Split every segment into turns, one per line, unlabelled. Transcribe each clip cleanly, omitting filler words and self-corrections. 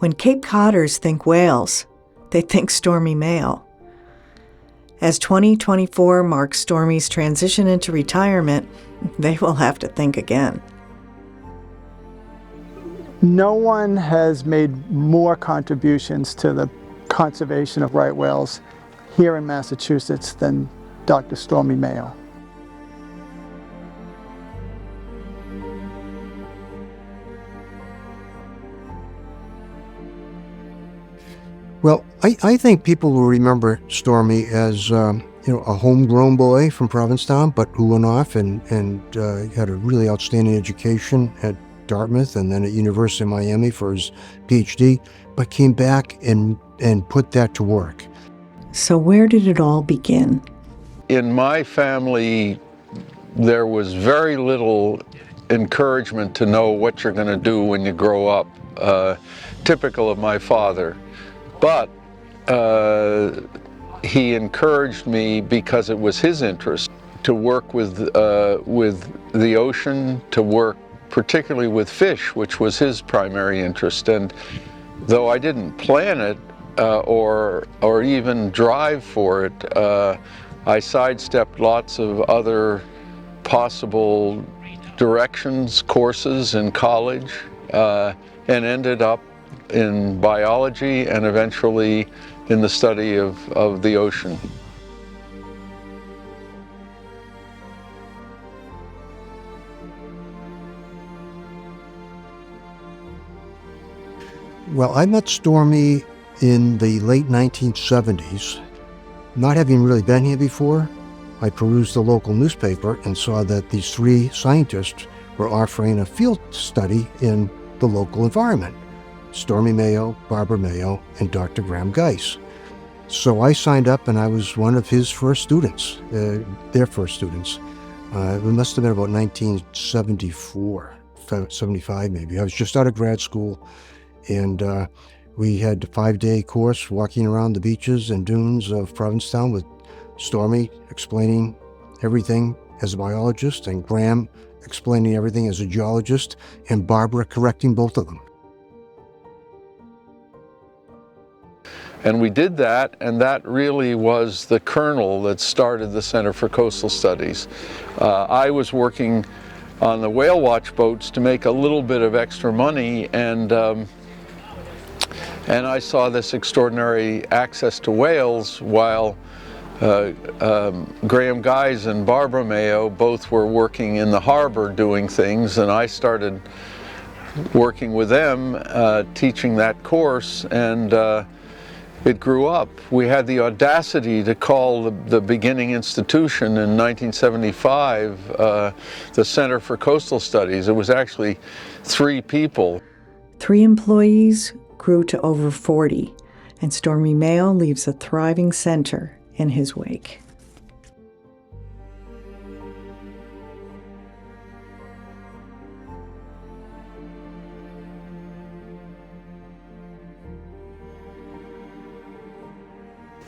When Cape Codders think whales, they think Stormy Mayo. As 2024 marks Stormy's transition into retirement, they will have to think again.
No one has made more contributions to the conservation of right whales here in Massachusetts than Dr. Stormy Mayo.
Well, I think people will remember Stormy as a homegrown boy from Provincetown, but who went off and had a really outstanding education at Dartmouth and then at University of Miami for his PhD, but came back and put that to work.
So where did it all begin?
In my family, there was very little encouragement to know what you're going to do when you grow up, typical of my father. But he encouraged me, because it was his interest, to work with the ocean, to work particularly with fish, which was his primary interest. And though I didn't plan it or even drive for it, I sidestepped lots of other possible directions, courses in college, and ended up in biology and eventually in the study of the ocean.
Well, I met Stormy in the late 1970s. Not having really been here before, I perused the local newspaper and saw that these three scientists were offering a field study in the local environment: Stormy Mayo, Barbara Mayo, and Dr. Graham Geis. So I signed up and I was one of his first students, their first students. It must have been about 1974, 75 maybe. I was just out of grad school, and we had a 5-day course walking around the beaches and dunes of Provincetown with Stormy explaining everything as a biologist, and Graham explaining everything as a geologist, and Barbara correcting both of them.
And we did that, and that really was the kernel that started the Center for Coastal Studies. I was working on the whale watch boats to make a little bit of extra money, and I saw this extraordinary access to whales while Graham Geis and Barbara Mayo both were working in the harbor doing things, and I started working with them, teaching that course, and it grew up. We had the audacity to call the beginning institution in 1975 the Center for Coastal Studies. It was actually 3 people.
3 employees grew to over 40, and Stormy Mayo leaves a thriving center in his wake.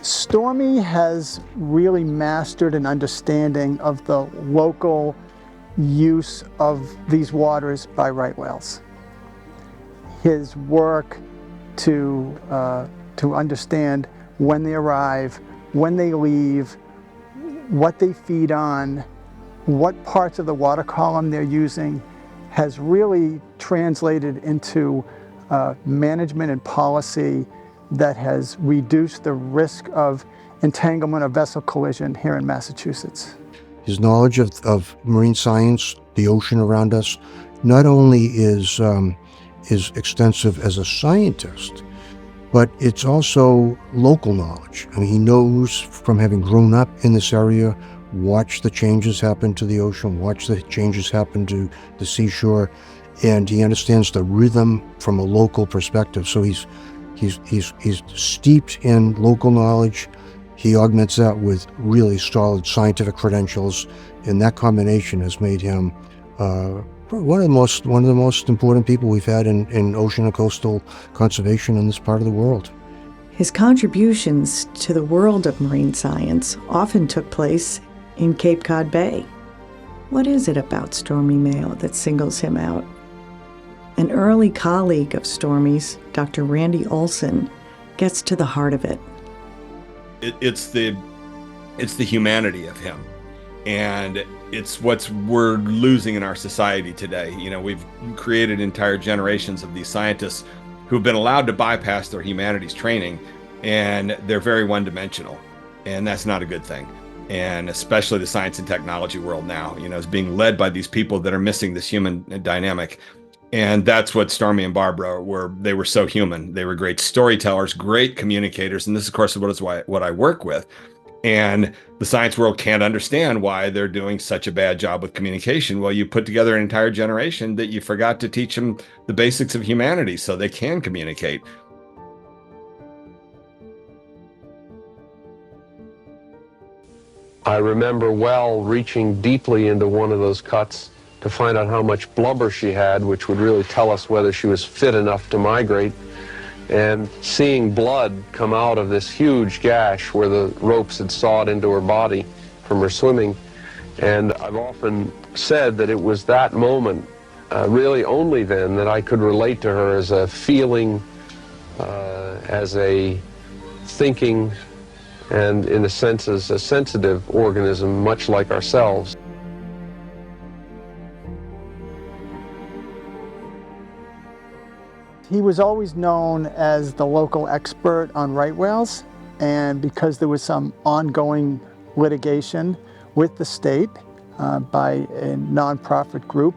Stormy has really mastered an understanding of the local use of these waters by right whales. His work to understand when they arrive, when they leave, what they feed on, what parts of the water column they're using, has really translated into management and policy that has reduced the risk of entanglement or vessel collision here in Massachusetts.
His knowledge of marine science, the ocean around us, not only is extensive as a scientist, but it's also local knowledge. I mean, he knows from having grown up in this area, watched the changes happen to the ocean, watched the changes happen to the seashore, and he understands the rhythm from a local perspective. So he's steeped in local knowledge. He augments that with really solid scientific credentials, and that combination has made him one of the most important people we've had in ocean and coastal conservation in this part of the world.
His contributions to the world of marine science often took place in Cape Cod Bay. What is it about Stormy Mayo that singles him out? An early colleague of Stormy's, Dr. Randy Olson, gets to the heart of it.
It's the humanity of him, and it's what we're losing in our society today. You know, we've created entire generations of these scientists who've been allowed to bypass their humanities training, and they're very one-dimensional, and that's not a good thing. And especially the science and technology world now, you know, is being led by these people that are missing this human dynamic. And that's what Stormy and Barbara were. They were so human. They were great storytellers, great communicators. And this, of course, is what I work with. And the science world can't understand why they're doing such a bad job with communication. Well, you put together an entire generation that you forgot to teach them the basics of humanity so they can communicate.
I remember well reaching deeply into one of those cuts to find out how much blubber she had, which would really tell us whether she was fit enough to migrate, and seeing blood come out of this huge gash where the ropes had sawed into her body from her swimming. And I've often said that it was that moment, really only then, that I could relate to her as a feeling, as a thinking, and in a sense as a sensitive organism, much like ourselves.
He was always known as the local expert on right whales, and because there was some ongoing litigation with the state by a nonprofit group,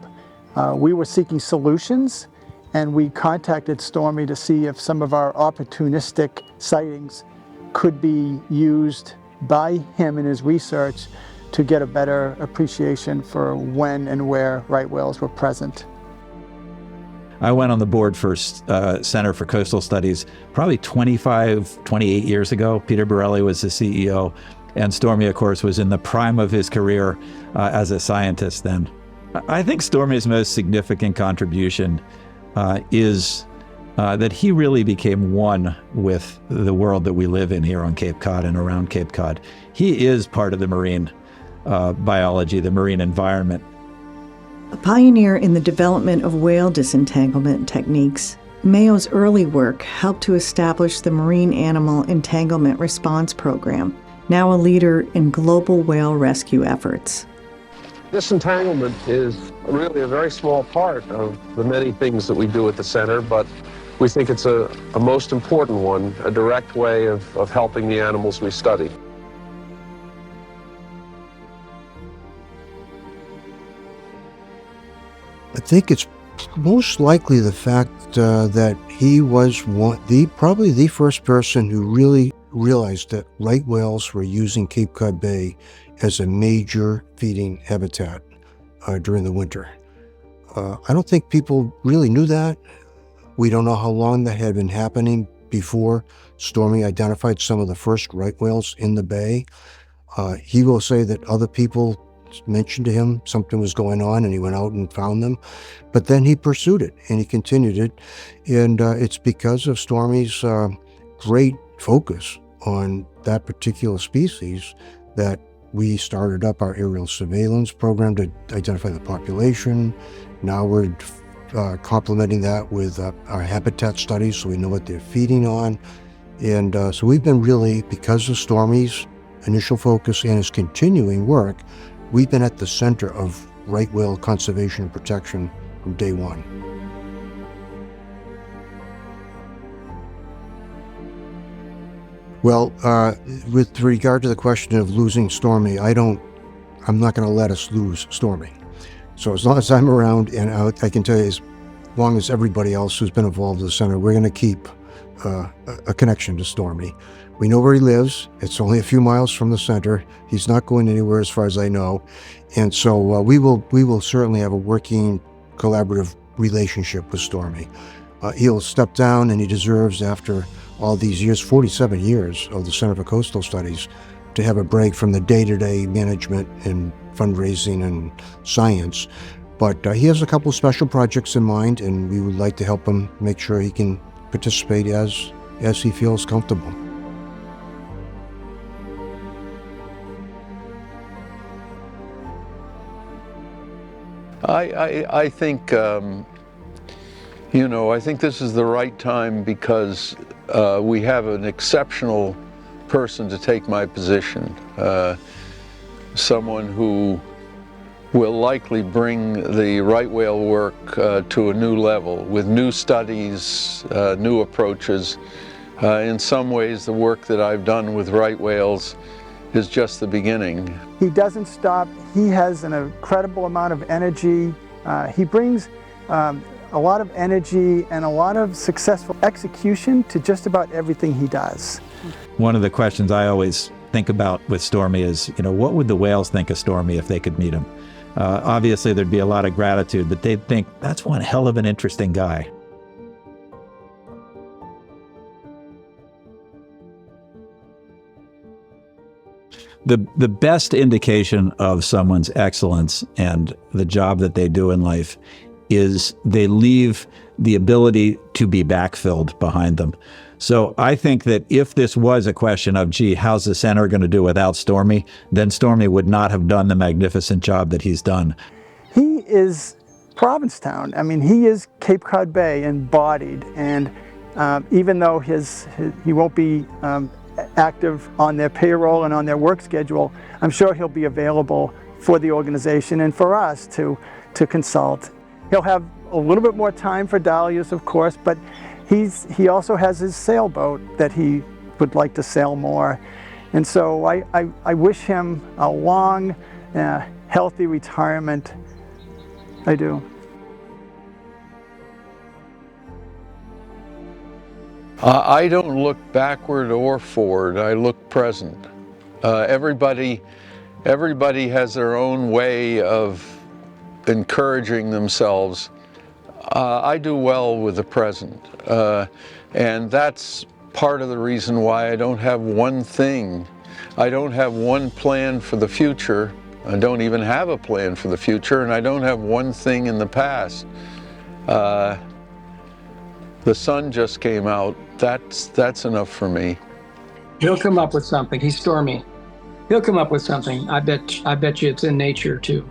we were seeking solutions, and we contacted Stormy to see if some of our opportunistic sightings could be used by him in his research to get a better appreciation for when and where right whales were present.
I went on the board for Center for Coastal Studies probably 28 years ago. Peter Borelli was the CEO, and Stormy, of course, was in the prime of his career as a scientist then. I think Stormy's most significant contribution is that he really became one with the world that we live in here on Cape Cod and around Cape Cod. He is part of the marine biology, the marine environment.
A pioneer in the development of whale disentanglement techniques, Mayo's early work helped to establish the Marine Animal Entanglement Response Program, now a leader in global whale rescue efforts.
Disentanglement is really a very small part of the many things that we do at the center, but we think it's a most important one, a direct way of helping the animals we study.
I think it's most likely the fact that he was probably the first person who really realized that right whales were using Cape Cod Bay as a major feeding habitat during the winter. I don't think people really knew that. We don't know how long that had been happening before Stormy identified some of the first right whales in the bay. He will say that other people mentioned to him something was going on and he went out and found them, but then he pursued it and he continued it, and it's because of Stormy's great focus on that particular species that we started up our aerial surveillance program to identify the population. Now we're complementing that with our habitat studies so we know what they're feeding on, and so we've been really, because of Stormy's initial focus and his continuing work, we've been at the center of right whale conservation and protection from day one. Well, with regard to the question of losing Stormy, I'm not going to let us lose Stormy. So as long as I'm around, and I can tell you, as long as everybody else who's been involved in the center, we're going to keep a connection to Stormy. We know where he lives. It's only a few miles from the center. He's not going anywhere as far as I know. And so we will certainly have a working, collaborative relationship with Stormy. He'll step down, and he deserves, after all these years, 47 years of the Center for Coastal Studies, to have a break from the day-to-day management and fundraising and science. But he has a couple of special projects in mind, and we would like to help him make sure he can participate as he feels comfortable.
I think You know, I think this is the right time because we have an exceptional person to take my position. Someone who will likely bring the right whale work to a new level with new studies, new approaches. In some ways, the work that I've done with right whales is just the beginning.
He doesn't stop. He has an incredible amount of energy. He brings a lot of energy and a lot of successful execution to just about everything he does.
One of the questions I always think about with Stormy is, you know, what would the whales think of Stormy if they could meet him? Obviously, there'd be a lot of gratitude, but they'd think, that's one hell of an interesting guy. The best indication of someone's excellence and the job that they do in life is they leave the ability to be backfilled behind them. So I think that if this was a question of, gee, how's the center going to do without Stormy, then Stormy would not have done the magnificent job that he's done.
He is Provincetown. I mean, he is Cape Cod Bay embodied, and even though he won't be active on their payroll and on their work schedule, I'm sure he'll be available for the organization and for us to consult. He'll have a little bit more time for dahlias, of course, but he also has his sailboat that he would like to sail more. And so I wish him a long, healthy retirement. I do.
I don't look backward or forward, I look present. Everybody has their own way of encouraging themselves. I do well with the present, and that's part of the reason why I don't have one thing. I don't have one plan for the future. I don't even have a plan for the future, and I don't have one thing in the past. The sun just came out. That's enough for me.
He'll come up with something. He's Stormy. He'll come up with something. I bet you it's in nature too.